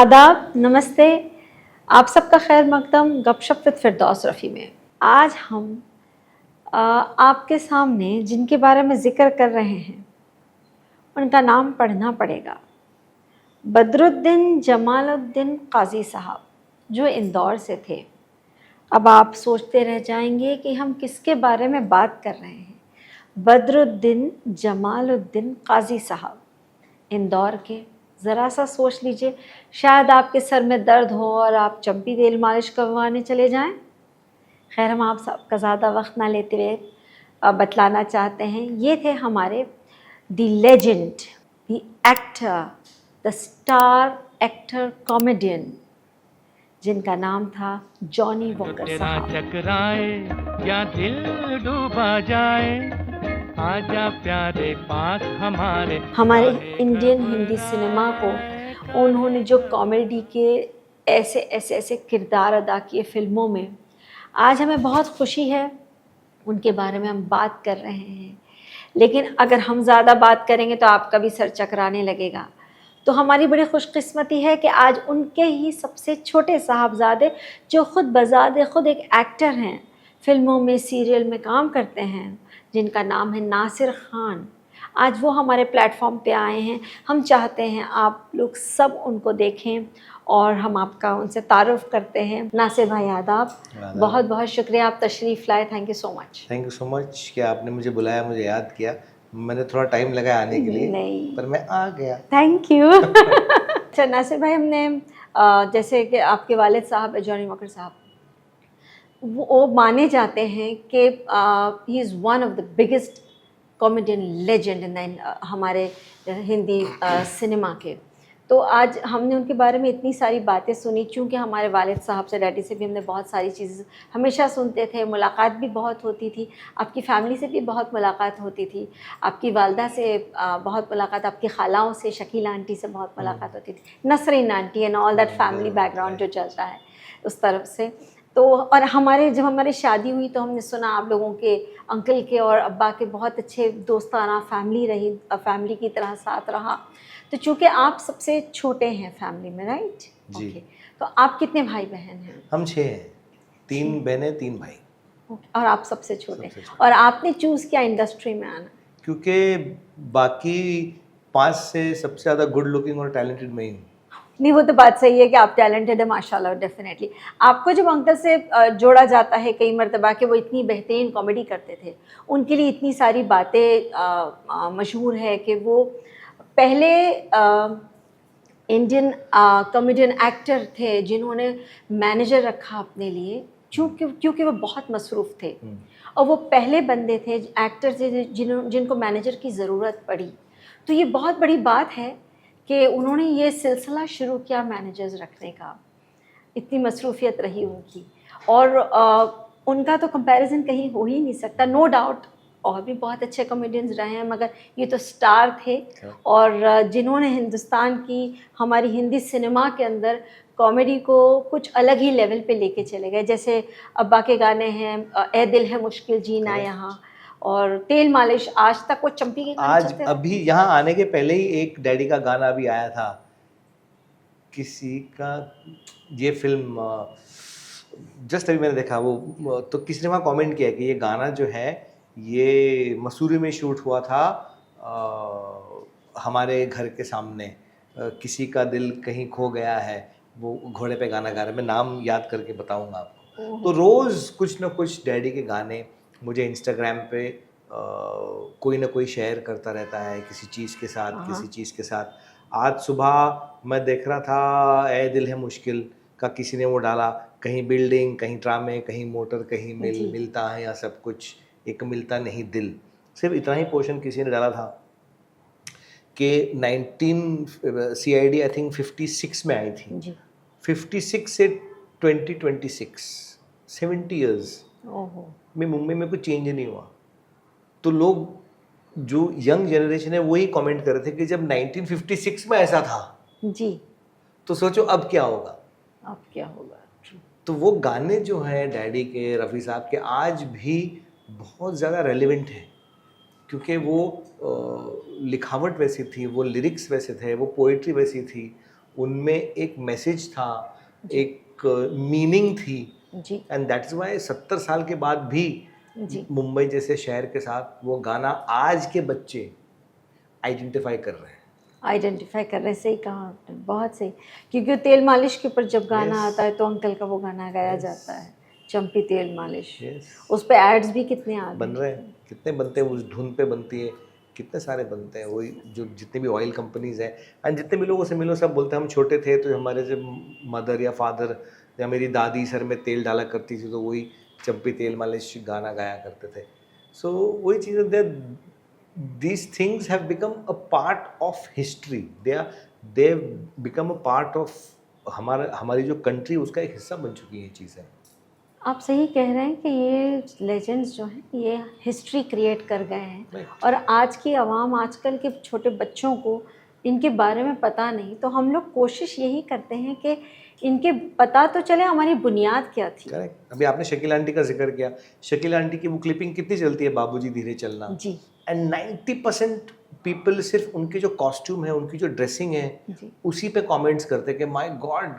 आदाब, नमस्ते। आप सबका खैर मकदम गपशप विद फिरदौस रफ़ी में। आज हम आपके सामने जिनके बारे में ज़िक्र कर रहे हैं उनका नाम पढ़ना पड़ेगा। बदरुद्दीन जमालुद्दीन क़ाज़ी साहब, जो इंदौर से थे। अब आप सोचते रह जाएंगे कि हम किसके बारे में बात कर रहे हैं। बदरुद्दीन जमालुद्दीन क़ाज़ी साहब, इंदौर के। ज़रा सा सोच लीजिए, शायद आपके सर में दर्द हो और आप जब भी तेल मालिश करवाने चले जाएं। खैर, हम आप सबका ज़्यादा वक्त ना लेते हुए बतलाना चाहते हैं, ये थे हमारे the legend, the actor, the star actor comedian, जिनका नाम था जॉनी वॉकर साहब। टकराए या दिल डूबा जाए, आजा प्यारे पास हमारे इंडियन हिंदी सिनेमा को उन्होंने जो कॉमेडी के ऐसे किरदार अदा किए फिल्मों में, आज हमें बहुत खुशी है उनके बारे में हम बात कर रहे हैं। लेकिन अगर हम ज़्यादा बात करेंगे तो आपका भी सर चकराने लगेगा। तो हमारी बड़ी खुशकिस्मती है कि आज उनके ही सबसे छोटे साहबजादे, जो ख़ुद बज़ाते ख़ुद एक एक्टर हैं, फ़िल्मों में सीरियल में काम करते हैं, जिनका नाम है नासिर ख़ान, आज वो हमारे प्लेटफॉर्म पे आए हैं। हम चाहते हैं आप लोग सब उनको देखें और हम आपका उनसे तारुफ़ करते हैं। नासिर भाई आदाब, बहुत बहुत शुक्रिया, आप तशरीफ़ लाए। Thank you so much. Thank you so much कि आपने मुझे बुलाया, मुझे याद किया। मैंने थोड़ा टाइम लगाया आने के लिए, नहीं, पर मैं आ गया। Thank you. अच्छा नासिर भाई, हमने जैसे कि आपके वालिद साहब जॉनी वॉकर साहब, वो माने जाते हैं कि he is one of the biggest comedian legend in हमारे हिंदी सिनेमा के। तो आज हमने उनके बारे में इतनी सारी बातें सुनी, चूँकि हमारे वालिद साहब से, डैडी से भी हमने बहुत सारी चीज़ें हमेशा सुनते थे, मुलाकात भी बहुत होती थी, आपकी फ़ैमिली से भी बहुत मुलाकात होती थी, आपकी वालदा से बहुत मुलाकात, आपकी खालाओं से, शकील आंटी से बहुत मुलाकात होती थी, Nasreen aunty and all that family background जो चलता है उस तरफ से। तो और जब हमारी शादी हुई तो हमने सुना आप लोगों के अंकल के और अब्बा के बहुत अच्छे दोस्ताना फैमिली रही, फैमिली की तरह साथ रहा। तो चूँकि आप सबसे छोटे हैं फैमिली में, राइट? जी। ओके। तो आप कितने भाई बहन हैं? हम 6 हैं, 3 बहनें 3 भाई। और आप सबसे छोटे। और आपने चूज़ किया इंडस्ट्री में आना? क्योंकि बाकी 5 से सबसे ज़्यादा गुड लुकिंग और टैलेंटेड मैं ही हूँ। नहीं, वो तो बात सही है कि आप टैलेंटेड है माशाल्लाह, डेफिनेटली। आपको जब अंकल से जोड़ा जाता है कई मरतबा कि वो इतनी बेहतरीन कॉमेडी करते थे, उनके लिए इतनी सारी बातें मशहूर है कि वो पहले इंडियन कॉमेडियन एक्टर थे जिन्होंने मैनेजर रखा अपने लिए, क्योंकि वो बहुत मसरूफ़ थे और वो पहले बंदे थे एक्टर थे जिनको मैनेजर की ज़रूरत पड़ी। तो ये बहुत बड़ी बात है कि उन्होंने ये सिलसिला शुरू किया मैनेजर्स रखने का, इतनी मसरूफ़ियत रही उनकी। और उनका तो कंपैरिजन कहीं हो ही नहीं सकता। नो डाउट और भी बहुत अच्छे कॉमेडियंस रहे हैं, मगर ये तो स्टार थे और जिन्होंने हिंदुस्तान की, हमारी हिंदी सिनेमा के अंदर कॉमेडी को कुछ अलग ही लेवल पे लेके चले गए। जैसे अब्बा के गाने हैं, ए दिल है मुश्किल जीना यहाँ, और तेल मालिश, आज तक वो चंपी के गाने आज चलते रहे। अभी यहाँ आने के पहले ही एक डैडी का गाना भी आया था, किसी का, ये फिल्म जस्ट अभी मैंने देखा, वो तो किसी ने वहाँ कमेंट किया कि ये गाना जो है ये मसूरी में शूट हुआ था, हमारे घर के सामने, किसी का दिल कहीं खो गया है, वो घोड़े पे गाना गा रहे हैं। मैं नाम याद करके बताऊंगा आपको। तो रोज़ कुछ ना कुछ डैडी के गाने मुझे इंस्टाग्राम पे कोई ना कोई शेयर करता रहता है, किसी चीज़ के साथ, किसी चीज़ के साथ। आज सुबह मैं देख रहा था, ए दिल है मुश्किल का किसी ने वो डाला, कहीं बिल्डिंग, कहीं ट्रामे, कहीं मोटर, कहीं मिलता है या सब कुछ, एक मिलता नहीं दिल। सिर्फ इतना ही पोर्शन किसी ने डाला था कि 19 CID आई थिंक 56 में आई थी जी। 56 से 2026 70 ईयर्स में मुंबई में कुछ चेंज नहीं हुआ। तो लोग जो यंग जनरेशन है वही कमेंट कर रहे थे कि जब 1956 में ऐसा था जी, तो सोचो अब क्या होगा। तो वो गाने जो हैं डैडी के, रफ़ी साहब के, आज भी बहुत ज़्यादा रेलेवेंट हैं, क्योंकि वो लिखावट वैसी थी, वो लिरिक्स वैसे थे, वो पोइट्री वैसी थी, उनमें एक मैसेज था, एक मीनिंग थी, जी एंड दैट्स वाई 70 साल के बाद भी जी मुंबई जैसे शहर के साथ वो गाना आज के बच्चे आइडेंटिफाई कर रहे हैं। आइडेंटिफाई कर रहे हैं, सही कहा आपने, बहुत सही। क्योंकि वो तेल मालिश के ऊपर जब गाना Yes. आता है तो अंकल का वो गाना गाया Yes. जाता है, चंपी तेल मालिश। Yes. उस पे एड्स भी कितने आ बन रहे हैं, कितने बनते हैं, उस धुन पे बनती है, कितने सारे बनते हैं। वही जो जितने भी ऑयल कंपनीज हैं, एंड जितने भी लोगों से मिलो सब बोलते हैं हम छोटे थे तो हमारे जब मदर या फादर या मेरी दादी सर में तेल डाला करती थी तो वही चंपी तेल मालिश गाना गाया करते थे। सो वही चीज़ें, दे these things have become a part of history, they've become a part of हमारी जो कंट्री उसका एक हिस्सा बन चुकी है ये चीज़ें। आप सही कह रहे हैं कि ये लेजेंड्स जो हैं ये हिस्ट्री क्रिएट कर गए हैं। Right. और आज की आवाम, आजकल के छोटे बच्चों को इनके बारे में पता नहीं, तो हम लोग कोशिश यही करते हैं कि इनके पता तो चले हमारी बुनियाद क्या थी। करेक्ट। अभी आपने शकील आंटी का जिक्र किया, शकील आंटी की वो क्लिपिंग कितनी चलती है, बाबूजी धीरे चलना, जी एंड 90% पीपल सिर्फ उनके जो कॉस्ट्यूम है, उनकी जो ड्रेसिंग है, जी उसी पे कमेंट्स करते हैं कि माय गॉड,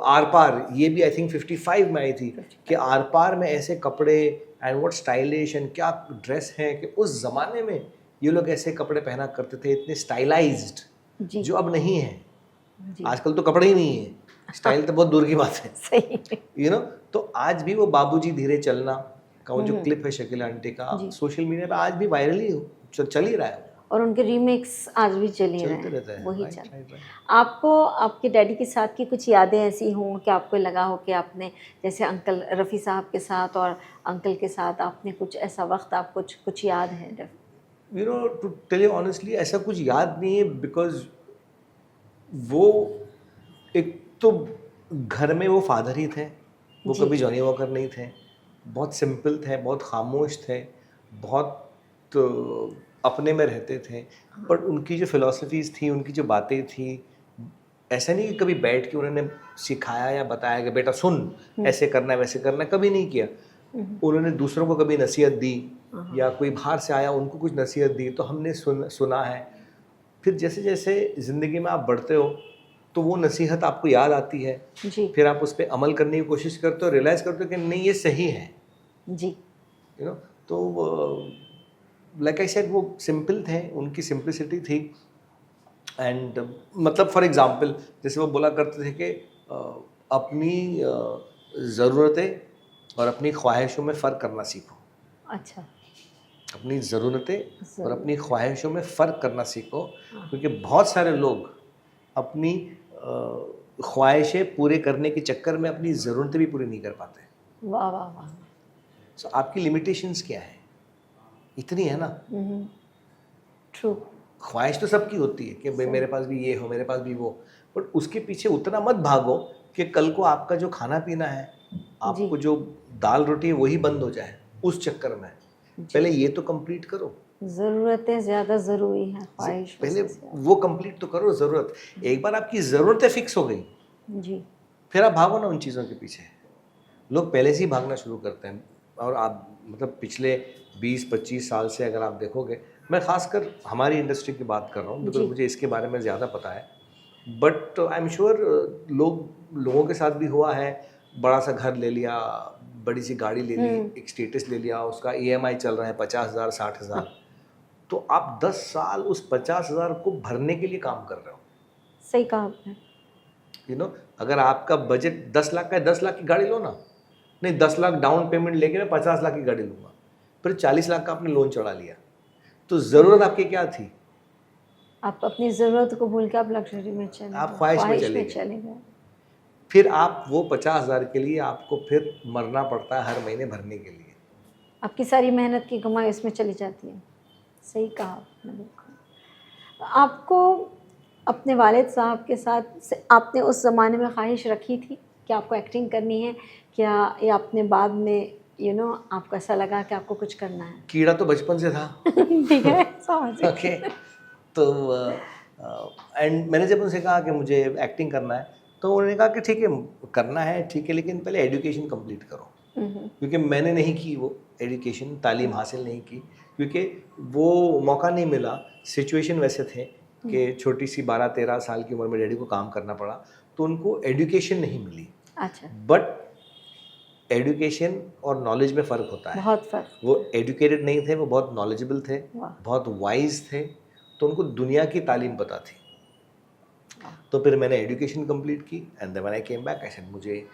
आर पार, ये भी आई थिंक 55 में आई थी, कि आर पार में ऐसे कपड़े एंड व्हाट स्टाइलिश एंड क्या ड्रेस है, कि उस ज़माने में ये लोग ऐसे कपड़े पहना करते थे, इतने स्टाइलाइज्ड, जी जो अब नहीं है। जी आजकल तो कपड़े ही नहीं है, स्टाइल तो बहुत दूर की बात है, सही यू नो। तो आज भी वो बाबूजी धीरे चलना का वो जो हम्म। क्लिप है शकील आंटी का, जी। सोशल मीडिया पे आज भी वायरल ही चल ही रहा है, और उनके रीमेक्स आज भी चल ही रहे चलते रहता हैं, है। वही Right, चल। right, right. आपको आपके डैडी के साथ की कुछ यादें ऐसी हों कि आपको लगा हो कि आपने जैसे अंकल रफ़ी साहब के साथ और अंकल के साथ आपने कुछ ऐसा वक्त, आप कुछ याद है? You know, to tell you honestly, ऐसा कुछ याद नहीं है, बिकॉज वो एक तो घर में वो फादर ही थे, वो जी। कभी जॉनी वॉकर नहीं थे, बहुत सिंपल थे, बहुत खामोश थे, बहुत अपने में रहते थे, बट उनकी जो फिलॉसफीज़ थी, उनकी जो बातें थी, ऐसा नहीं कि कभी बैठ के उन्होंने सिखाया या बताया कि बेटा सुन ऐसे करना है वैसे करना है, कभी नहीं किया। उन्होंने दूसरों को कभी नसीहत दी, या कोई बाहर से आया उनको कुछ नसीहत दी तो हमने सुना है। फिर जैसे जैसे ज़िंदगी में आप बढ़ते हो तो वो नसीहत आपको याद आती है, जी फिर आप उस पर अमल करने की कोशिश करते हो, रियलाइज़ करते हो कि नहीं ये सही है, जी यू नो। तो लाइक आई सेड, वो सिंपल थे, उनकी सिंपलिसिटी थी। एंड मतलब फॉर एग्जांपल, जैसे वो बोला करते थे कि अपनी ज़रूरतें और अपनी ख्वाहिशों में फ़र्क करना सीखो। अच्छा अपनी ज़रूरतें और ज़रूर। अपनी ख्वाहिशों में फ़र्क करना सीखो, क्योंकि बहुत सारे लोग अपनी ख्वाहिशें पूरे करने के चक्कर में अपनी ज़रूरतें भी पूरी नहीं कर पाते। वाह वाह वाह। सो आपकी लिमिटेशंस क्या है, इतनी है ना। ट्रू। ख्वाहिश तो सबकी होती है कि भाई मेरे पास भी ये हो, मेरे पास भी वो, बट उसके पीछे उतना मत भागो कि कल को आपका जो खाना पीना है, आपको जो दाल रोटी है वही बंद हो जाए उस चक्कर में। पहले ये तो कंप्लीट करो, ज़रूरतें ज़्यादा ज़रूरी हैं ख्वाहिश पहले वो कंप्लीट तो करो। ज़रूरत, एक बार आपकी ज़रूरतें फिक्स हो गई, जी फिर आप भागो ना उन चीज़ों के पीछे। लोग पहले से ही भागना शुरू करते हैं, और आप मतलब पिछले 20-25 साल से अगर आप देखोगे, मैं खासकर हमारी इंडस्ट्री की बात कर रहा हूँ, बिकॉज मुझे इसके बारे में ज़्यादा पता है, बट आई एम श्योर लोगों के साथ भी हुआ है। बड़ा सा घर ले लिया, बड़ी सी गाड़ी ले ली, एक स्टेटस ले लिया, उसका EMI चल रहा है 50,000 60,000, तो आप 10 साल उस 50,000 को भरने के लिए काम कर रहे हो। सही कहा आपने। यू नो, अगर आपका बजट 10 लाख का है, 10 लाख की गाड़ी लो ना। नहीं, 10 लाख डाउन पेमेंट लेके मैं 50 लाख की गाड़ी लूँगा, फिर 40 लाख का आपने लोन चढ़ा लिया, तो ज़रूरत आपकी क्या थी? आप अपनी ज़रूरत को भूल के आप लग्जरी में चले गए, आप ख्वाहिश में चले गए। फिर आप वो 50,000 के लिए आपको फिर मरना पड़ता है हर महीने भरने के लिए। आपकी सारी मेहनत की कमाई उसमें चली जाती है। सही कहा आपने, बिल्कुल। आपको अपने वालिद साहब के साथ आपने उस ज़माने में ख्वाहिश रखी थी कि आपको एक्टिंग करनी है क्या, या आपने बाद में आपको ऐसा लगा कि आपको कुछ करना है? कीड़ा तो बचपन से था। ठीक है, समझ गई। ओके, तो एंड मैंने जब उनसे कहा कि मुझे एक्टिंग करना है, तो उन्होंने कहा कि ठीक है करना है, ठीक है, लेकिन पहले एजुकेशन कंप्लीट करो। क्योंकि मैंने नहीं की वो एजुकेशन, तालीम हासिल नहीं की, क्योंकि वो मौका नहीं मिला, सिचुएशन वैसे थे कि छोटी सी 12-13 साल की उम्र में डैडी को काम करना पड़ा, तो उनको एजुकेशन नहीं मिली। अच्छा, बट एजुकेशन और नॉलेज में फ़र्क होता है। बहुत फर्क। वो एजुकेटेड नहीं थे, वो बहुत नॉलेजेबल थे, वाह, बहुत वाइज थे, तो उनको दुनिया की तालीम पता थी। वाह। तो फिर मैंने एजुकेशन कंप्लीट की and then when I came back I said मुझे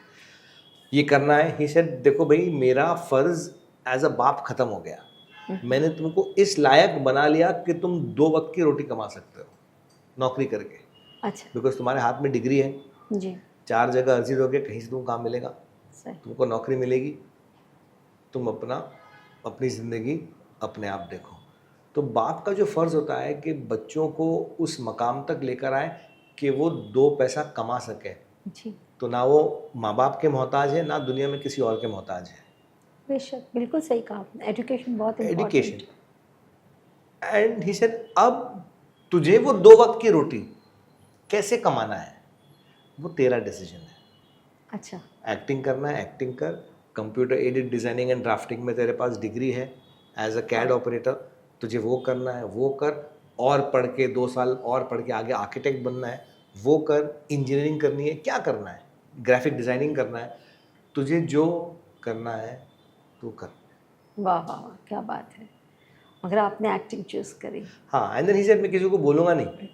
ये करना है। ही सेड देखो भाई, मेरा फ़र्ज़ एज अ बाप ख़त्म हो गया। मैंने तुमको इस लायक बना लिया कि तुम 2 वक्त की रोटी कमा सकते हो नौकरी करके, अच्छा, बिकॉज तुम्हारे हाथ में डिग्री है, जी, 4 जगह अर्जी दोगे, कहीं से तुमको काम मिलेगा, सही, तुमको नौकरी मिलेगी, तुम अपनी ज़िंदगी अपने आप देखो। तो बाप का जो फ़र्ज़ होता है कि बच्चों को उस मकाम तक लेकर आए कि वो 2 पैसा कमा सके, जी, तो ना वो माँ बाप के मोहताज है, ना दुनिया में किसी और के मोहताज है। बेशक, बिल्कुल सही कहा आपने, एजुकेशन बहुत education. Important. And he said अब तुझे वो 2 वक्त की रोटी कैसे कमाना है, वो तेरा डिसीजन है। अच्छा, एक्टिंग करना है, एक्टिंग कर। Computer aided designing and drafting में तेरे पास डिग्री है एज अ कैड ऑपरेटर, तुझे वो करना है, वो कर। और पढ़ के 2 साल और पढ़ के आगे आर्किटेक्ट बनना है, वो कर। इंजीनियरिंग करनी है, क्या करना है, ग्राफिक डिज़ाइनिंग करना है, तुझे जो करना है तू कर। वाह वाह वाह, क्या बात है। मगर आपने एक्टिंग चूज़ करी। हाँ, एंड देन ही सेड मैं किसी को बोलूँगा नहीं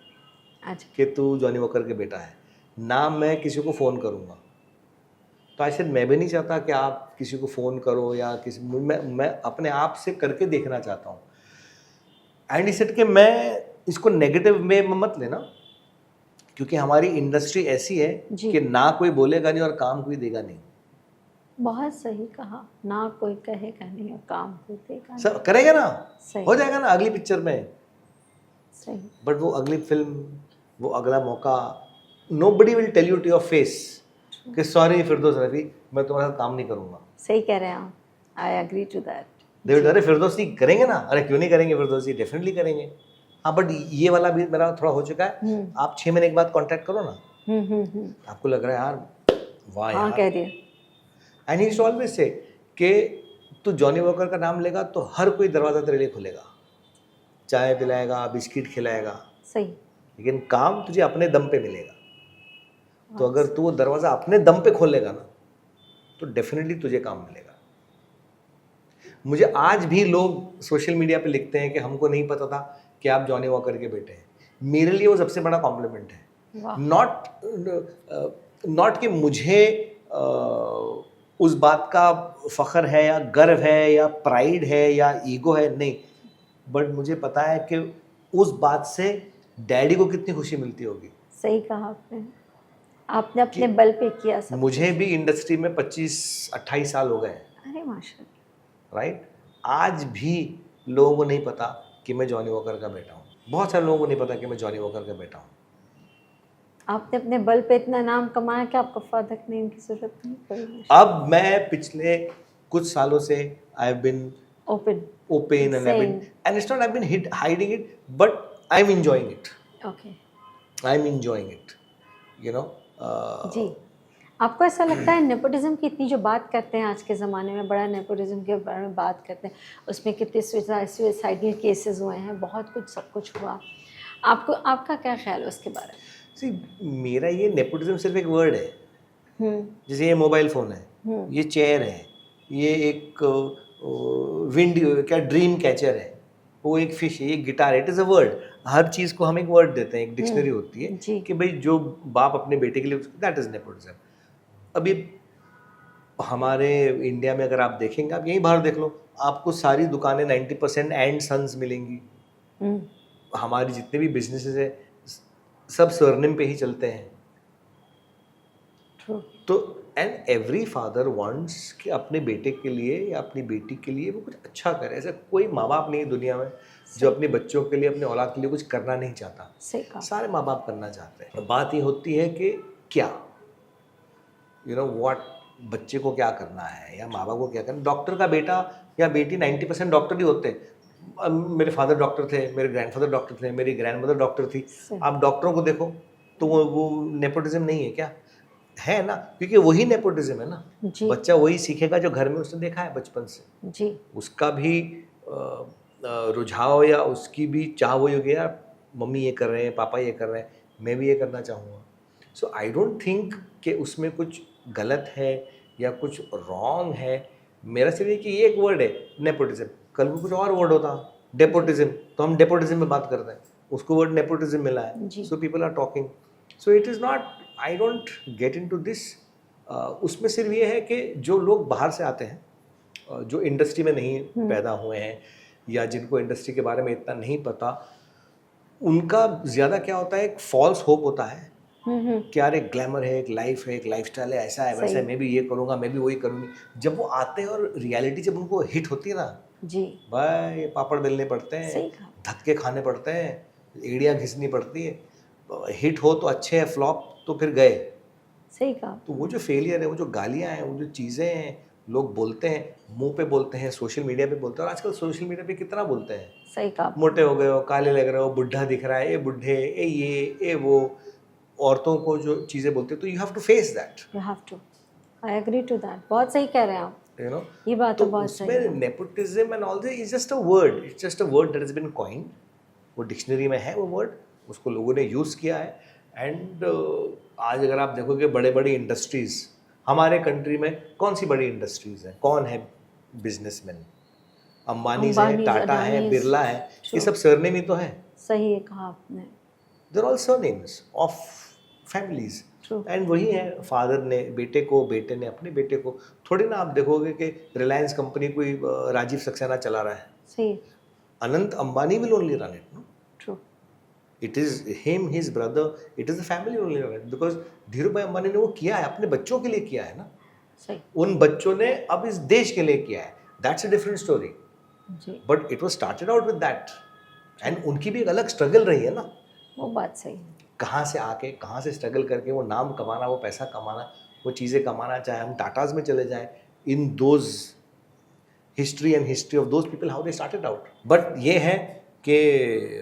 अच्छा, कि तू जॉनी वॉकर के बेटा है, ना मैं किसी को फ़ोन करूँगा। तो आई सेड मैं भी नहीं चाहता कि आप किसी को फ़ोन करो या किसी, मैं अपने आप से करके देखना चाहता हूँ। एंड ही सेड कि मैं इसको नेगेटिव में मत लेना, क्योंकि हमारी इंडस्ट्री ऐसी है जी, कि ना कोई बोलेगा नहीं और काम कोई देगा नहीं। बहुत सही कहा, ना कोई कहेगा नहीं और काम कोई देगा नहीं। सब करेगा ना, सही, हो जाएगा ना अगली पिक्चर में, सही, बट वो अगली फिल्म, वो अगला मौका, nobody will tell you to your face कि सॉरी फिरदौस रफ़ी, मैं तुम्हारे साथ काम नहीं करूँगा। सही कह रहे हैं आप, आई एग्री टू दैट। देविड, अरे फिरदौसी करेंगे ना, अरे क्यों नहीं करेंगे फिरदौसी, डेफिनेटली करेंगे। हाँ, बट ये वाला भी मेरा थोड़ा हो चुका है, आप 6 महीने के बाद कांटेक्ट करो ना, आपको लग रहा है यार वाह हाँ, यार। कह दिया, एंड ही ऑलवेज से कि तू जॉनी वॉकर का नाम लेगा तो हर कोई दरवाज़ा तेरे लिए खुलेगा, चाय पिलाएगा, बिस्किट खिलाएगा, सही, लेकिन काम तुझे अपने दम पे मिलेगा। तो अगर तू वो दरवाज़ा अपने दम पे खोलेगा ना, तो डेफिनेटली तुझे काम मिलेगा। मुझे आज भी लोग सोशल मीडिया पे लिखते हैं कि हमको नहीं पता था कि आप जॉनी वॉकर के बेटे हैं। मेरे लिए वो सबसे बड़ा कॉम्प्लीमेंट है। वाह, नॉट कि मुझे उस बात का फ़ख्र है या गर्व है या प्राइड है या ईगो है, नहीं, बट मुझे पता है कि उस बात से डैडी को कितनी खुशी मिलती होगी। सही कहा आपने अपने बल पे किया सब। मुझे भी इंडस्ट्री में 25-28 साल हो गए हैं, अरे माशाल्लाह, राइट। आज भी लोगों को नहीं पता कि मैं जॉनी वॉकर का बेटा हूँ, बहुत सारे लोगों को नहीं पता कि मैं जॉनी वॉकर का बेटा हूँ। आपने अपने बल पे इतना नाम कमाया कि आपको फादर नेम की जरूरत नहीं पड़ी। अब मैं पिछले कुछ सालों से I have been open, open and I've been, and it's not I've been hiding it, but I'm enjoying it. Okay, I'm enjoying it, you know. जी। आपको ऐसा लगता है नेपोटिज्म की इतनी जो बात करते हैं आज के ज़माने में, बड़ा नेपोटिज्म के बारे में बात करते हैं, उसमें कितने सुसाइडल केसेस हुए हैं, बहुत कुछ सब कुछ हुआ, आपका क्या ख्याल है उसके बारे में? See, मेरा ये नेपोटिज्म सिर्फ एक वर्ड है, जैसे ये मोबाइल फ़ोन है, ये चेयर है, ये एक विंड क्या ड्रीम कैचर है, वो एक फिश है, ये गिटार है, इट इज़ अ वर्ड। हर चीज़ को हम एक वर्ड देते हैं, एक डिक्शनरी होती है जी। कि भाई जो बाप अपने बेटे के लिए, दैट इज़ नेपोटिज्म। अभी हमारे इंडिया में अगर आप देखेंगे, आप यहीं बाहर देख लो, आपको सारी दुकानें 90% एंड सन्स मिलेंगी। हमारी जितने भी बिजनेसेस है सब सरनेम पे ही चलते हैं। True. तो एंड एवरी फादर वांट्स कि अपने बेटे के लिए या अपनी बेटी के लिए वो कुछ अच्छा करे। ऐसा कोई माँ बाप नहीं है दुनिया में जो अपने बच्चों के लिए, अपने औलाद के लिए कुछ करना नहीं चाहता। सही कहा। सारे माँ बाप करना चाहते हैं। बात ये होती है कि क्या व्हाट बच्चे को क्या करना है या माँ बाप को क्या करना। डॉक्टर का बेटा या बेटी 90% डॉक्टर ही होते हैं। मेरे फादर डॉक्टर थे, मेरे ग्रैंडफादर डॉक्टर थे, मेरी ग्रैंडमदर डॉक्टर थी। आप डॉक्टरों को देखो तो वो नेपोटिज्म नहीं है क्या? है ना, क्योंकि वही नेपोटिज्म है ना। बच्चा वही सीखेगा जो घर में उसने देखा है बचपन से। जी। उसका भी रुझाव या उसकी भी चाह वही होगी, यार मम्मी ये कर रहे हैं, पापा ये कर रहे हैं, मैं भी ये करना चाहूँगा। सो आई डोंट थिंक कि उसमें कुछ गलत है या कुछ रॉन्ग है। मेरा सिर्फ ये कि ये एक वर्ड है नेपोटिज्म, कल को कुछ और वर्ड होता डेपोटिज्म, तो हम डेपोटिज्म में बात करते हैं, उसको वर्ड नेपोटिज्म मिला है, जी। So people are talking. So it is not, I don't get into this. उसमें सिर्फ ये है कि जो लोग बाहर से आते हैं, जो इंडस्ट्री में नहीं पैदा हुए हैं या जिनको इंडस्ट्री के बारे में इतना नहीं पता, उनका ज़्यादा क्या होता है, एक फॉल्स होप होता है कि यार एक ग्लैमर है, एक लाइफ है, एक लाइफस्टाइल है, ऐसा है वैसा है, मैं भी ये करूँगा, मैं भी वही करूँगी। जब वो आते हैं और रियलिटी जब उनको हिट होती है ना, जी, भाई पापड़ बेलने पड़ते हैं, सही कहा। धक्के खाने पड़ते हैं, एड़ियाँ घिसनी पड़ती है। हिट हो तो अच्छे है, फ्लॉप तो फिर गए। सही कहा। तो वो जो फेलियर है, वो जो गालियाँ हैं, वो जो चीज़ें हैं, लोग बोलते हैं, मुंह पे बोलते हैं, सोशल मीडिया पे बोलते हैं, और आजकल सोशल मीडिया पे कितना बोलते हैं, सही कहा। मोटे हो गए हो, काले लग रहे हो, बुढ़ा दिख रहा है, ये बुढ़े, ये वो, औरतों को जो चीज़ें बोलते हैं, तो you have to face that, you have to, I agree to that. बहुत सही कह रहे हैं आप, यू नो। ये बात तो बहुत सही उसमें है। Nepotism and all this is just a word, it's just a word that has been coined. वो डिक्शनरी में है वो वर्ड, उसको लोगों ने यूज़ किया है। एंड आज अगर आप देखोगे बड़े बड़ी इंडस्ट्रीज़, हमारे कंट्री में कौन सी बड़ी इंडस्ट्रीज़ हैं, कौन है बिजनेसमैन? अंबानीज है, टाटा है, अडानीज, बिरला है, ये True. सब सरनेम ही तो है। सही है कहा आपने। There all surnames of families. True. And वही है, फादर ने बेटे को, बेटे ने अपने बेटे को। थोड़ी ना आप देखोगे कि रिलायंस कंपनी कोई राजीव सक्सेना चला रहा है, सही, Anant Ambani will only run it, no? True, it is him, his brother, it is the family only run it, because Dhirubhai Ambani ने वो किया है, अपने बच्चों के लिए किया है ना, सही, उन बच्चों ने अब इस देश के लिए किया है, दैट्स अ डिफरेंट स्टोरी। जी, but it was started out with that, and उनकी भी एक अलग स्ट्रगल रही है ना, वो बात सही है। कहाँ से आके, कहाँ से स्ट्रगल करके वो नाम कमाना, वो पैसा कमाना, वो चीज़ें कमाना, चाहे हम टाटाज में चले जाएं, in those history and history of those people, how they started out. But ये है कि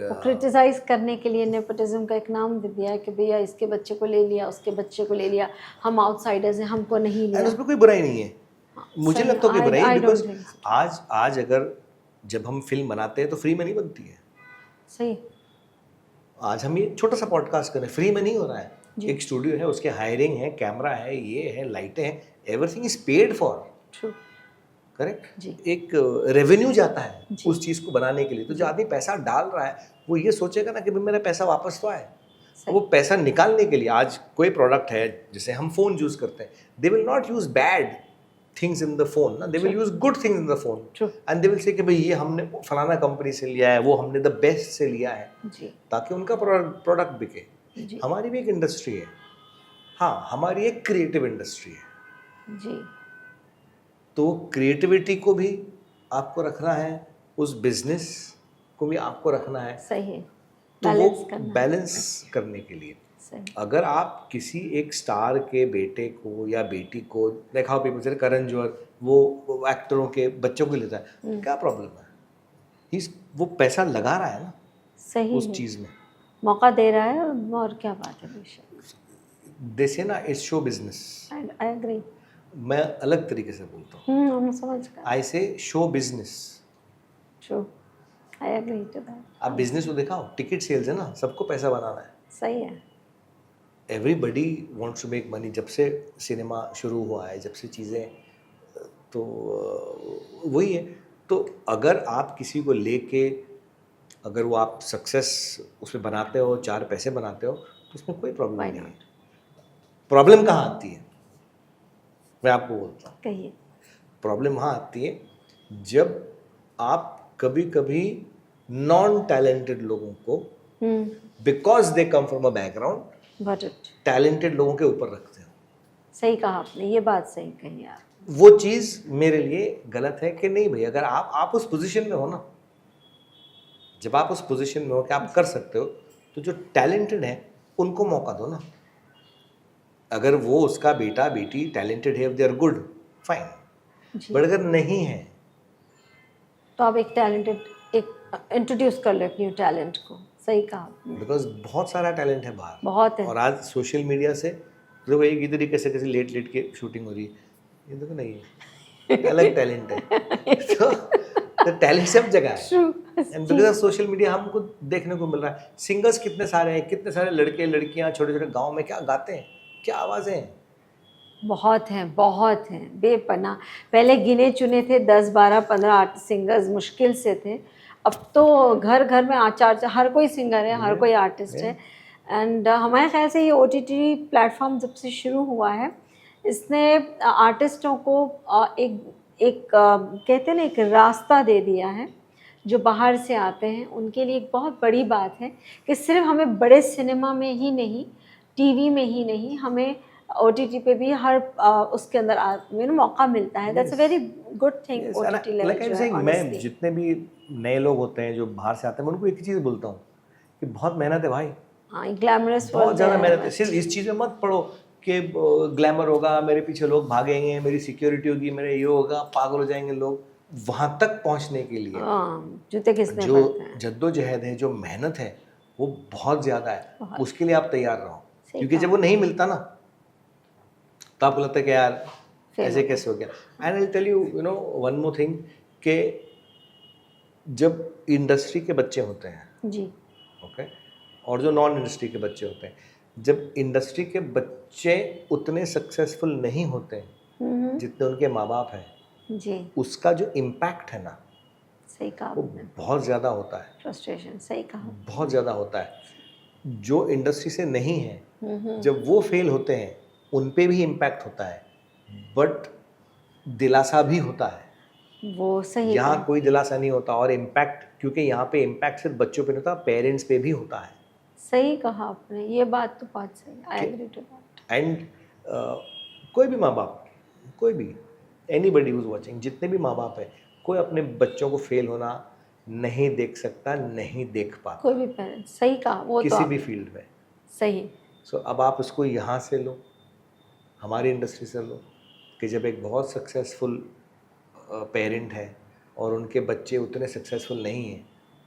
वो क्रिटिसाइज करने के लिए नेपोटिज्म का एक नाम दे दिया है कि भैया इसके बच्चे को ले लिया, उसके बच्चे को ले लिया, हम आउटसाइडर्स हैं, हमको नहीं लिया। उसमें कोई बुराई नहीं है, मुझे सही, लगता है कि बुराई, I don't because think so. आज अगर जब हम फिल्म बनाते हैं तो फ्री में नहीं बनती है। सही, आज हम ये छोटा सा पॉडकास्ट कर रहे हैं, फ्री में नहीं हो रहा है। जी। एक स्टूडियो है, उसके हायरिंग है, कैमरा है, ये है, लाइटें हैं, everything is paid for, true, correct? जी, एक रेवेन्यू जाता है जी। उस चीज़ को बनाने के लिए। तो जो आदमी पैसा डाल रहा है वो ये सोचेगा ना कि भाई मेरा पैसा वापस तो आए। वो पैसा निकालने के लिए, आज कोई प्रोडक्ट है, जैसे हम फ़ोन यूज़ करते हैं, they will not use bad things in the phone ना, they will use good things in the phone, True. And they will say कि भाई ये हमने फलाना कंपनी से लिया है, वो हमने द बेस्ट से लिया है, जी, ताकि उनका प्रोडक्ट बिके। जी, हमारी भी एक इंडस्ट्री है, हाँ, हमारी एक क्रिएटिव इंडस्ट्री है। जी, तो क्रिएटिविटी को भी आपको रखना है, उस बिजनेस को भी आपको रखना है, सही है, तो बैलेंस वो करना है। बैलेंस करने के लिए सही, अगर आप किसी एक स्टार के बेटे को या बेटी को देखा, पीपल से करण जौहर वो एक्टरों के बच्चों को लेता है, क्या प्रॉब्लम है? वो पैसा लगा रहा है ना सही उस है, चीज़ में, मौका दे रहा है, और क्या बात है, बेशक, देसे ना it's show business. I agree. मैं अलग तरीके से बोलता हूँ, हम समझ गए, I say show business. True, I agree to that. आप बिजनेस को दिखाओ, टिकट सेल्स है ना, सबको पैसा बनाना है, सही है, everybody wants to make money. जब से सिनेमा शुरू हुआ है, जब से चीज़ें, तो वही है। तो अगर आप किसी को लेके, अगर वो आप सक्सेस उसमें बनाते हो, 4 पैसे बनाते हो, तो उसमें कोई प्रॉब्लम Why नहीं है। not? प्रॉब्लम कहाँ आती है, मैं आपको बोलता हूँ, कहिए, प्रॉब्लम वहाँ आती है जब आप कभी कभी नॉन टैलेंटेड लोगों को, because they come from a background, budget, talented लोगों के ऊपर रखते हो। सही कहा आपने, ये बात सही कही आप। वो चीज़ मेरे लिए गलत है कि नहीं भाई, अगर आप उस पोजीशन में हो ना, जब आप उस पोजीशन में हो कि आप कर सकते हो, तो जो टैलेंटेड है उनको मौका दो ना। अगर वो उसका बेटा बेटी टैलेंटेड है, दे आर गुड, फाइन, जी, बट अगर नहीं है, तो आप एक टैलेंटेड, एक इंट्रोड्यूस कर लो न्यू टैलेंट को, सही कहा आपने, बिकॉज बहुत सारा टैलेंट है बाहर, बहुत है, और आज सोशल मीडिया से देखो, एक इधर ही कैसे कैसे लेट लेट के शूटिंग हो रही है, ये देखो नहीं है, अलग टैलेंट है। तो टैलेंट सब जगह है, true, and because of social media हमको देखने को मिल रहा है। सिंगर्स कितने सारे हैं, कितने सारे लड़के लड़कियां छोटे छोटे गांव में क्या गाते हैं, क्या आवाज़ें हैं। बहुत हैं बेपनाह। पहले गिने चुने थे 10 12 15 आर्टिस्ट सिंगर्स मुश्किल से थे, अब तो घर घर में आचार हर कोई सिंगर है, हर कोई आर्टिस्ट है। एंड हमारे ख्याल से ये OTT प्लेटफॉर्म जब से शुरू हुआ है, इसने आर्टिस्टों को एक कहते हैं ना, एक रास्ता दे दिया है। जो बाहर से आते हैं उनके लिए एक बहुत बड़ी बात है कि सिर्फ हमें बड़े सिनेमा में ही नहीं, टीवी में ही नहीं, हमें OTT पे भी हर उसके अंदर मौका मिलता है। That's a very good thing. OTT level जो है, मैं honestly। जितने भी नए लोग होते हैं जो बाहर से आते हैं, मैं उनको एक ही चीज़ बोलता हूँ कि बहुत मेहनत है भाई, हाँ, ग्लैमरस बहुत ज़्यादा मेहनत है। सिर्फ इस चीज़ में मत पढ़ो कि ग्लैमर होगा, मेरे पीछे लोग भागेंगे, मेरी सिक्योरिटी होगी, मेरे ये होगा, पागल हो जाएंगे लोग। वहाँ तक पहुँचने के लिए जूते किसने जो पड़ते हैं। जद्दोजहद है, जो मेहनत है, वो बहुत ज़्यादा है। बहुत। उसके लिए आप तैयार रहो, सही क्योंकि जब कहा। वो नहीं मिलता ना, तो आपको लगता है कि यार Fail ऐसे हो कैसे हो गया। And I tell you know one more thing, कि जब इंडस्ट्री के बच्चे होते हैं, जी, ओके, और जो नॉन इंडस्ट्री के बच्चे होते हैं, जब इंडस्ट्री के बच्चे उतने सक्सेसफुल नहीं होते जितने उनके माँ बाप हैं, जी, उसका जो इम्पैक्ट है ना, सही कहा वो आपने। बहुत ज़्यादा होता है, फ्रस्ट्रेशन, सही कहा। बहुत ज़्यादा होता है। जो इंडस्ट्री से नहीं है, जब वो फेल होते हैं, उन पे भी इम्पैक्ट होता है, बट दिलासा भी होता है। वो सही यहाँ कहा। कोई दिलासा नहीं होता, और इम्पैक्ट, क्योंकि यहाँ पे इम्पैक्ट सिर्फ बच्चों पे नहीं होता, पेरेंट्स पे भी होता है। सही कहा आपने, ये बात तो बहुत सही। I agree to that. And कोई भी माँ बाप, कोई भी, एनीबडी हुज वाचिंग, जितने भी माँ बाप है, कोई अपने बच्चों को फेल होना नहीं देख सकता, नहीं देख पाता, कोई भी पेरेंट्स, सही कहा वो तो किसी भी आपने। फील्ड में। सही। सो अब आप उसको यहाँ से लो, हमारी इंडस्ट्री से लो, कि जब एक बहुत सक्सेसफुल पेरेंट है और उनके बच्चे उतने सक्सेसफुल नहीं हैं,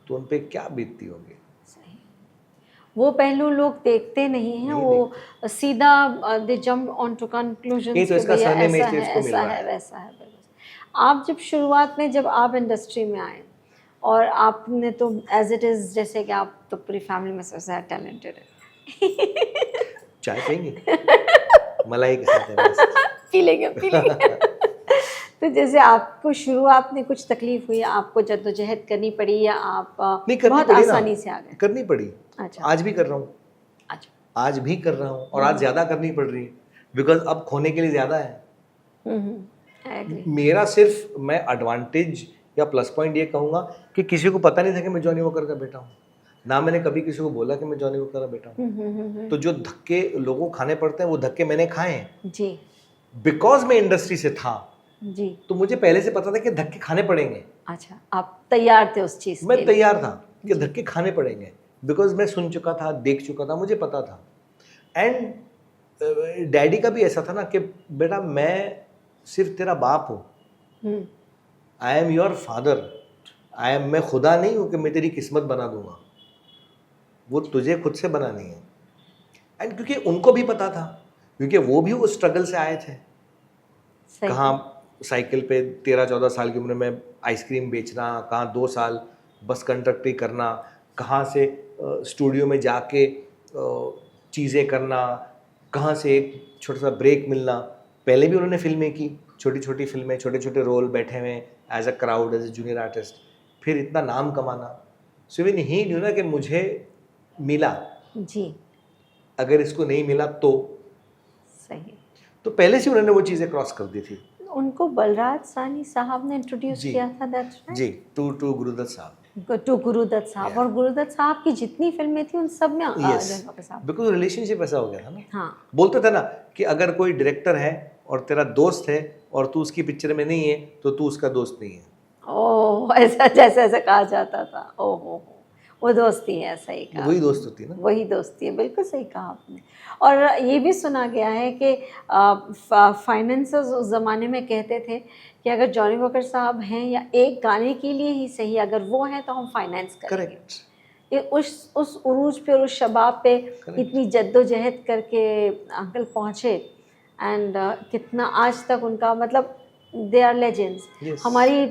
तो उन पे क्या बीतती होगी। सही। वो पहलू लोग देखते नहीं हैं, नहीं वो सीधा दे जंप ऑन टू कंक्लूजन ये तो कि इसका भैया सरनेम ऐसा इसलिए है, इसको मिल ऐसा रहा है, है। वैसा है, बिल्कुल। आप जब शुरुआत में, जब आप इंडस्ट्री में आए, और आपने तो एज इट इज़, जैसे कि आप तो पूरी फैमिली में सबसे ज़्यादा टैलेंटेड है। चाय पियेंगे मलाई के साथ है बस। पी लेंगे। तो जैसे आपको शुरुआत में कुछ तकलीफ हुई, आपको जद्दोजहद करनी पड़ी, या आप नहीं, करनी बहुत पड़ी ना, आसानी से आ गए? करनी पड़ी। अच्छा। आज भी कर रहा हूँ, अच्छा। आज भी कर रहा हूँ, और आज ज़्यादा करनी पड़ रही है, बिकॉज अब खोने के लिए ज़्यादा है। I agree. मेरा सिर्फ, मैं एडवांटेज या प्लस पॉइंट ये कहूँगा कि किसी को पता नहीं था कि मैं जॉनी वॉकर का बेटा हूँ, ना मैंने कभी किसी को बोला कि मैं जॉनी वॉकर का बेटा हूँ। तो जो धक्के लोगों को खाने पड़ते हैं, वो धक्के मैंने खाए हैं, जी, बिकॉज मैं इंडस्ट्री से था, जी। तो मुझे पहले से पता था कि धक्के खाने पड़ेंगे। अच्छा, आप तैयार थे उस चीज़ के मैं लिए? तैयार था कि धक्के खाने पड़ेंगे, बिकॉज मैं सुन चुका था, देख चुका था, मुझे पता था। एंड डैडी का भी ऐसा था ना कि बेटा मैं सिर्फ तेरा बाप हूँ, आई एम योर फादर, मैं खुदा नहीं हूँ कि मैं तेरी किस्मत बना दूंगा, वो तुझे खुद से बनानी है। एंड क्योंकि उनको भी पता था, क्योंकि वो भी उस स्ट्रगल से आए थे। सही। कहाँ साइकिल पे 13-14 साल की उम्र में आइसक्रीम बेचना, कहाँ 2 साल बस कंडक्टरी करना, कहाँ से स्टूडियो में जाके चीज़ें करना, कहाँ से एक छोटा सा ब्रेक मिलना। पहले भी उन्होंने फिल्में की, छोटी छोटी फिल्में, छोटे छोटे रोल, बैठे हुए as a crowd, as a junior artist, फिर इतना नाम कमाना। सो इवन ही न्यू ना कि मुझे मिला, जी, अगर इसको नहीं मिला तो सही। तो पहले से उन्होंने वो चीज़ें क्रॉस कर दी थी। उनको बलराज साहनी साहब ने इंट्रोड्यूस जी। किया था, दैट्स राइट? जी, टू गुरुदत्त साहब। टू गुरुदत्त साहब। Yeah. और गुरुदत्त साहब की जितनी फिल्में थी उन सब में यस, जॉनी वॉकर साहब। बिकॉज रिलेशनशिप ऐसा हो गया था ना। हाँ, बोलते थे ना कि अगर कोई डायरेक्टर है और तेरा दोस्त है और तू उसकी पिक्चर में नहीं है तो तू उसका दोस्त नहीं है। ओह, ऐसा जैसे ऐसा कहा जाता था। ओह हो, वो दोस्ती है, सही कहा। वही दोस्त होती है ना। वही दोस्ती है, बिल्कुल सही कहा आपने। और ये भी सुना गया है कि फाइनेंसर्स उस ज़माने में कहते थे कि अगर जॉनी वॉकर साहब हैं, या एक गाने के लिए ही सही, अगर वो हैं तो हम फाइनेंस करेंगे। करेक्ट। ये उस उरूज पे और उस शबाब पे इतनी जद्दोजहद करके अंकल पहुँचे, एंड कितना आज तक उनका मतलब दे आर लेजेंड्स। Yes. हमारी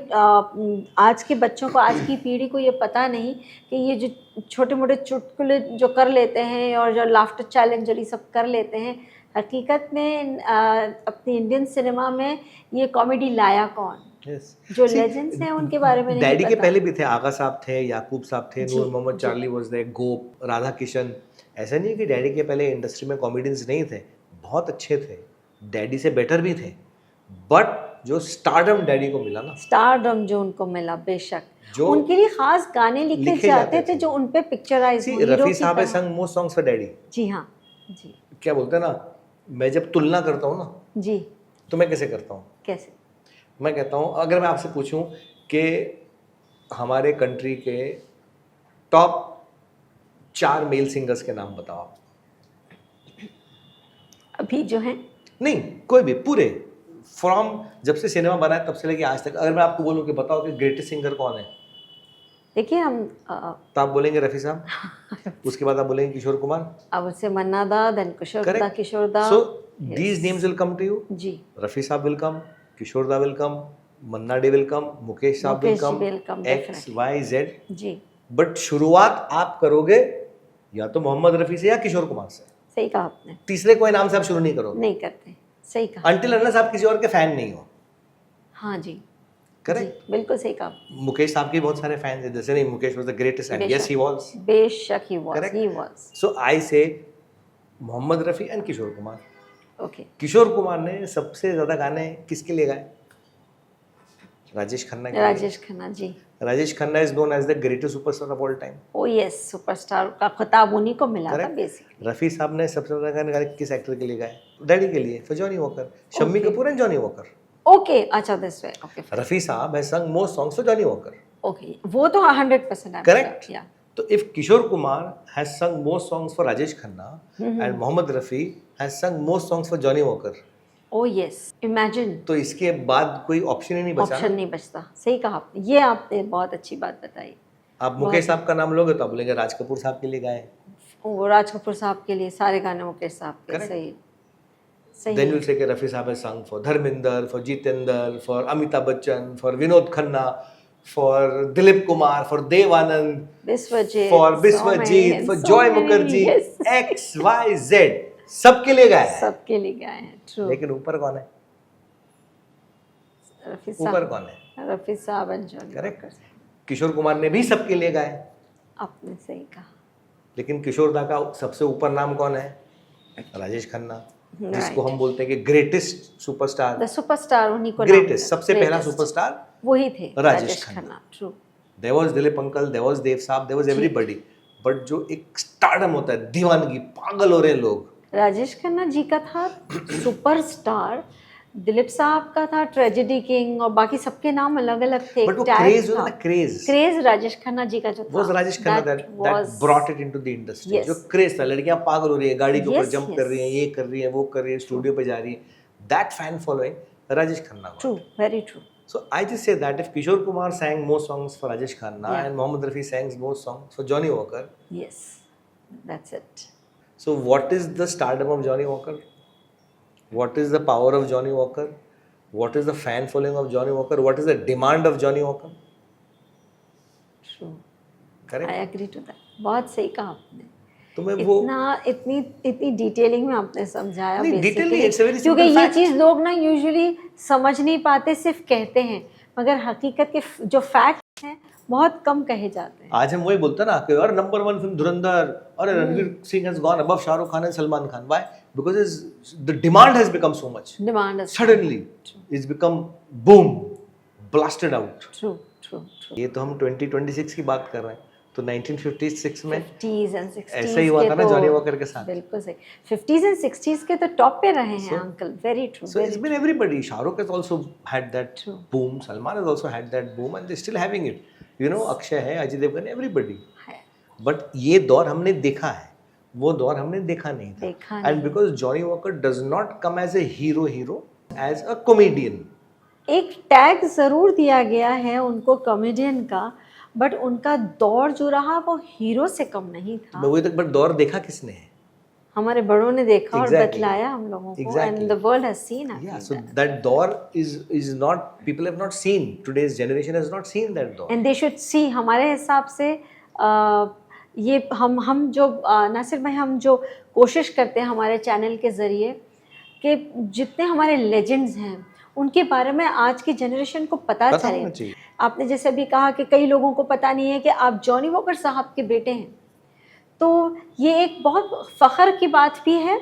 आज के बच्चों को, आज की पीढ़ी को ये पता नहीं कि ये जो छोटे मोटे चुटकुले जो कर लेते हैं और जो लाफ्टर चैलेंज और ये सब कर लेते हैं, हकीकत में अपनी इंडियन सिनेमा में ये कॉमेडी लाया कौन? Yes. जो लेजेंड्स हैं उनके बारे में नहीं डैडी के पता। पहले भी थे, आगा साहब थे, याकूब साहब थे, जी, नूर मोहम्मद, जी। चार्ली वाज देयर, गोप, राधा किशन। ऐसा नहीं है कि डैडी के पहले इंडस्ट्री में कॉमेडियंस नहीं थे, बहुत अच्छे थे, डैडी से बेटर भी थे। बट जो स्टारडम डैडी को मिला ना, स्टारडम जो उनको मिला, बेशक जो उनके लिए खास गाने लिखे लिखे जाते जाते थे थे। जो उन पे पिक्चराइज See, हो, हीरो रफी की साहब है तरह। संग मोस्ट सॉन्ग्स फॉर डैडी। जी हाँ, जी क्या बोलते हैं ना, मैं जब तुलना करता हूँ ना, जी। तो मैं कैसे करता हूँ? कैसे? मैं कहता हूँ, अगर मैं आपसे पूछूं कि हमारे कंट्री के टॉप 4 मेल सिंगर्स के नाम बताओ आप। अभी जो है नहीं, कोई भी, पूरे फ्रॉम जब से सिनेमा बना है तब से लेके आज तक, अगर मैं आपको बोलूं कि बताओ कि ग्रेटेस्ट सिंगर कौन है, देखिए हम तो आप बोलेंगे रफ़ी साहब, उसके बाद आप बोलेंगे किशोर कुमार। अब उससे मन्ना दा, देन किशोर दा, correct. Kishore da. So these names will come to you. जी, Rafi sahab will come, Kishore da will come, Manna Dey will come, Mukesh sahab will Mukesh come, will come, X definitely. Y Z. जी, बट शुरुआत आप करोगे या तो मोहम्मद रफ़ी से या किशोर कुमार से, सही कहा आपने। तीसरे कोई नाम से आप शुरू नहीं करोगे नहीं करते, सही कहा। अनटिल अनलेस आप किसी और के फैन नहीं हो। हाँ जी, करेक्ट। जी, बिल्कुल सही कहा। मुकेश साहब के बहुत सारे फैंस हैं, जैसे नहीं, Mukesh was the greatest and yes he was. बेशक he was, Correct. He was. So I say Mohammad Rafi and Kishore Kumar. Okay, Kishore Kumar ने सबसे ज्यादा गाने किसके लिए गाए? राजेश खन्ना के लिए। Rajesh Khanna ji. Rajesh Khanna is known as the greatest superstar of all time. Oh yes, superstar का खिताब उन्हीं को मिला था Correct. बेसिकली। रफ़ी साहब ने सबसे ज्यादा गाने गाए किस एक्टर के लिए गाए? डैडी के लिए, for Johnny Walker. Shammi Okay. Kapoor and Johnny Walker. Okay, अच्छा दिस वे, ओके रफ़ी साहब has sung most songs for Johnny Walker. Okay, वो तो 100% Correct. या तो if Kishore Kumar has sung most songs for Rajesh Khanna and Mohammed Rafi has sung most songs for Johnny Walker, oh yes, imagine, तो इसके बाद कोई ऑप्शन ही नहीं बचा। ऑप्शन नहीं बचता। सही कहा आपने, ये आपने बहुत अच्छी बात बताई। आप मुकेश साहब का नाम लोगे तो आप बोलेंगे राज कपूर साहब के लिए गाए। वो राज कपूर साहब के लिए सारे गाने मुकेश साहब के। Correct. सही सही Then you'll say कि रफ़ी साहब has sung for Dharmendra, for Jeetendra, for Amitabh Bachchan, for Vinod Khanna, for Dilip Kumar, for Dev Anand, Vishwajeet, for so Vishwajeet, many, for so Joy many, Mukherjee, yes. X, Y, Z, सबके लिए गाया है। सबके लिए गाए हैं। ट्रू। लेकिन ऊपर कौन है? रफी ऊपर साहब, कौन है? रफी साहब एंड जॉनी Correct. वॉकर। किशोर कुमार ने भी सबके लिए गाए, आपने सही कहा। लेकिन किशोर दा का सबसे ऊपर नाम कौन है? राजेश खन्ना, जिसको Right. हम बोलते हैं कि ग्रेटेस्ट सुपरस्टार। द सुपरस्टार उन्हीं को नाम ग्रेटेस्ट, मिला, सबसे पहला greatest. सुपरस्टार वही थे, Rajesh Rajesh Khanna. Khanna. True. There was Dilip uncle, there was Dev sahab, there was everybody. But जो एक स्टारडम होता है, दीवानगी, पागल हो रहे हैं लोग। राजेश खन्ना जी का था सुपरस्टार, दिलीप साहब का था ट्रेजेडी किंग, और बाकी सबके नाम अलग अलग थे। बट वो Tag क्रेज था। होता है, क्रेज क्रेज राजेश खन्ना जी का जो था, was Rajesh Khanna that brought it into the industry. Yes. जो क्रेज था, लड़कियां पागल हो रही है, गाड़ी के ऊपर Yes, जंप yes. कर रही हैं, ये कर रही है, वो कर रही है, स्टूडियो पे जा रही है, that fan following Rajesh Khanna को। True, very true. So I just say that if Kishore Kumar sang more songs for Rajesh Khanna Yeah. and Mohammed Rafi sang more songs for Johnny Walker, yes, that's it. so what is the stardom of Johnny Walker? What is the power of Johnny Walker? What is the fan following of Johnny Walker? What is the demand of Johnny Walker? True, Correct? I agree to that. बहुत सही कहा आपने। तो मैं वो इतनी detailing में आपने समझाया नहीं, basically, detail नहीं, it's a very क्योंकि simple ये fact. चीज़ लोग ना यूजुअली समझ नहीं पाते, सिर्फ कहते हैं, मगर हकीकत के जो फैक्ट हैं बहुत कम कहे जाते हैं। आज हम वही बोलते हैं ना कि यार नंबर 1 फिल्म धुरंधर, और Ranveer Singh has gone above Shahrukh Khan and Salman Khan. Why? Because the demand has become so much. Demand Suddenly it's become boom, blasted out. True true true. ये तो हम 2026 की बात कर रहे हैं, तो 1956 में 50s and 60s ऐसा ही हुआ था ना के तो- जॉनी वॉकर के साथ। बिल्कुल सही। 50s and 60s के तो टॉप पे रहे हैं uncle. Very true. So it's been everybody. Shahrukh has also had that True. boom. Salman has also had that boom, and they're still having it. You know, Akshay है, Ajay Devgn, everybody. But ये दौर हमने देखा है, वो दौर हमने देखा नहीं था. देखा And because Johnny Walker does not come as a hero, as a comedian. एक टैग जरूर दिया गया है उनको कॉमेडियन का, बट उनका दौर जो रहा वो हीरो से कम नहीं था। वही तक, बट दौर देखा किसने है? हमारे बड़ों ने देखा और Exactly. बतलाया हम लोगों को, Exactly. and the world has seen. I Yeah, feel so that. that door is not, people have not seen, today's generation has not seen that door. And they should see. हमारे हिसाब से ये हम जो नासिर भाई, हम जो कोशिश करते हैं हमारे चैनल के ज़रिए कि जितने हमारे लेजेंड्स हैं उनके बारे में आज की जनरेशन को पता पता चले। होना चाहिए। आपने जैसे अभी कहा कि कई लोगों को पता नहीं है कि आप जॉनी वॉकर साहब के बेटे हैं, तो ये एक बहुत फ़ख्र की बात भी है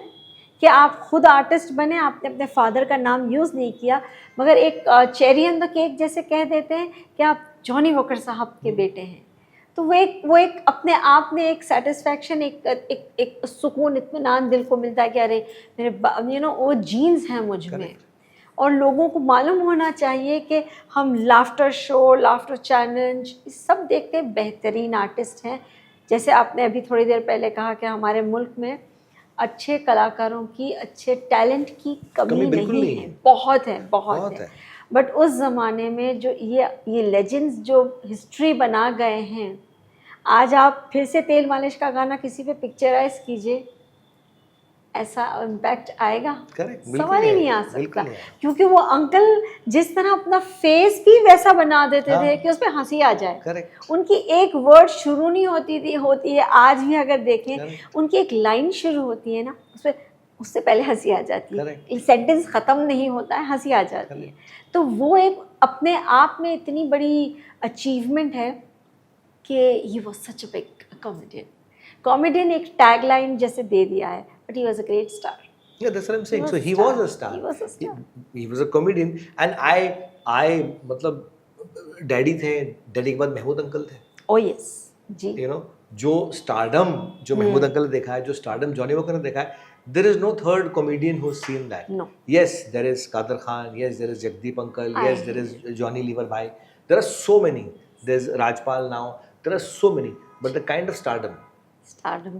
कि आप खुद आर्टिस्ट बने, आपने अपने फादर का नाम यूज़ नहीं किया, मगर एक चेरी ऑन द केक जैसे कह देते हैं कि आप जॉनी वॉकर साहब के बेटे हैं। तो वो एक अपने आप में एक सेटिस्फैक्शन, एक सुकून, इत्मीनान दिल को मिलता है कि अरे मेरे वो जीन्स हैं मुझ में। और लोगों को मालूम होना चाहिए कि हम लाफ्टर शो, लाफ्टर चैलेंज सब देखते हैं, बेहतरीन आर्टिस्ट हैं। जैसे आपने अभी थोड़ी देर पहले कहा कि हमारे मुल्क में अच्छे कलाकारों की, अच्छे टैलेंट की कमी नहीं है, बहुत है। बट उस ज़माने में जो ये लेजेंड्स जो हिस्ट्री बना गए हैं, आज आप फिर से तेल मालिश का गाना किसी पे पिक्चराइज कीजिए, ऐसा इम्पैक्ट आएगा? करेक्ट, सवाल ही नहीं आ सकता, बिल्कुल नहीं। क्योंकि वो अंकल जिस तरह अपना फेस भी वैसा बना देते थे कि उसमें हंसी आ जाए। करेक्ट। उनकी एक वर्ड शुरू नहीं होती है, आज भी अगर देखें उनकी एक लाइन शुरू होती है ना, उससे पहले हंसी आ जाती है, सेंटेंस ख़त्म नहीं होता है, हंसी आ जाती है। तो वो एक अपने आप में इतनी बड़ी अचीवमेंट है कि he was such a big comedian एक टैग लाइन जैसे दे दिया है, but he was a great star. Yeah, that's what I'm saying. So he was a star. He was a comedian. And I मतलब daddy थे, daddy के बाद Mehmood uncle थे। Oh yes, जी। You know, जो स्टारडम जो महमूद अंकल ने देखा है, जो स्टारडम जॉनी वॉकर ने देखा है, there is no third comedian who's seen that. No. Yes, there is Kader Khan. Yes, there is Jagdeep uncle. Yes, there is Johnny Lever bhai. There are so many. There's Rajpal now. There are so many. But the kind of stardom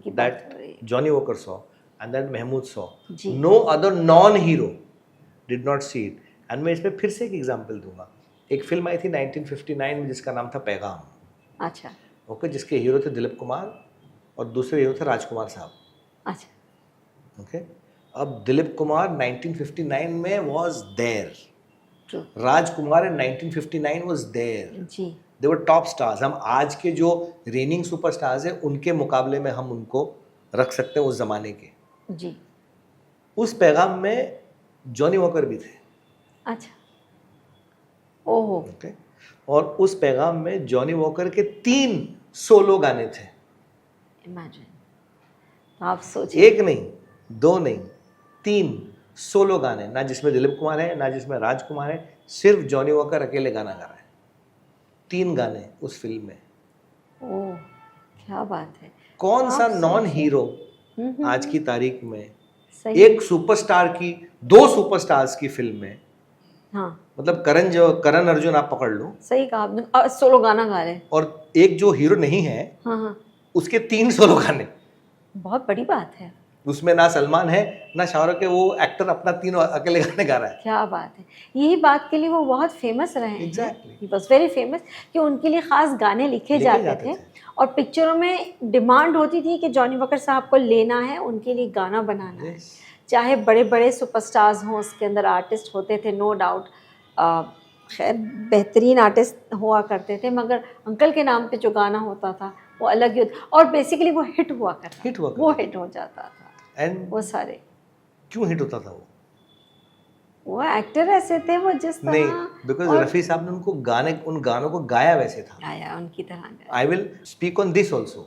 की that Johnny Walker saw and that Mahmood saw, ji. no other non-hero did not see it. And मैं इसमें फिर से एक example दूंगा। एक film आई थी 1959 में जिसका नाम था पैगाम। अच्छा। ओके, जिसके हीरो थे दिलीप कुमार और दूसरे हीरो थे राजकुमार साहब। अच्छा। ओके, अब दिलीप कुमार 1959 में was there, Rajkumar in 1959 was there. Ji. They were top stars. हम आज के जो रेनिंग सुपरस्टार्स हैं उनके मुकाबले में हम उनको रख सकते हैं उस जमाने के। जी। उस पैगाम में जॉनी वॉकर भी थे। अच्छा। ओहो। ओके, और उस पैगाम में जॉनी वॉकर के 3 सोलो गाने थे। इमेजिन, आप सोचिए, 1 नहीं, 2 नहीं, 3 सोलो गाने, ना जिसमें दिलीप कुमार है, ना जिसमें राजकुमार है, सिर्फ जॉनी वॉकर अकेले गाना गा रहा है। 3 गाने उस फिल्म में। ओह, क्या बात है। कौन सा नॉन हीरो आज की तारीख में सही। एक सुपरस्टार की, 2 सुपरस्टार्स की फिल्म में, हाँ, मतलब करण अर्जुन आप पकड़ लो, सही कहा आपने, सोलो गाना गा रहे हैं, और एक जो हीरो नहीं है हाँ, उसके 3 सोलो गाने। बहुत बड़ी बात है। उसमें ना सलमान है ना शाहरुख है, वो एक्टर अपना 3 अकेले गाने गा रहा है। क्या बात है। यही बात के लिए वो बहुत फेमस रहे हैं। Exactly. He was very famous कि उनके लिए ख़ास गाने लिखे जाते थे और पिक्चरों में डिमांड होती थी कि जॉनी वॉकर साहब को लेना है, उनके लिए गाना बनाना है। चाहे बड़े बड़े सुपरस्टार्स हों, उसके अंदर आर्टिस्ट होते थे, नो डाउट, खैर बेहतरीन आर्टिस्ट हुआ करते थे, मगर अंकल के नाम पे जो गाना होता था वो अलग ही होता, और बेसिकली वो हिट हुआ करता, वो हिट हो जाता था। एंड वो सारे क्यों हिट होता था? वो एक्टर ऐसे थे, वो जिस तरह नहीं, बिकॉज रफ़ी साहब ने उन गानों को गाया वैसे था, गाया उनकी तरह। I will speak on this also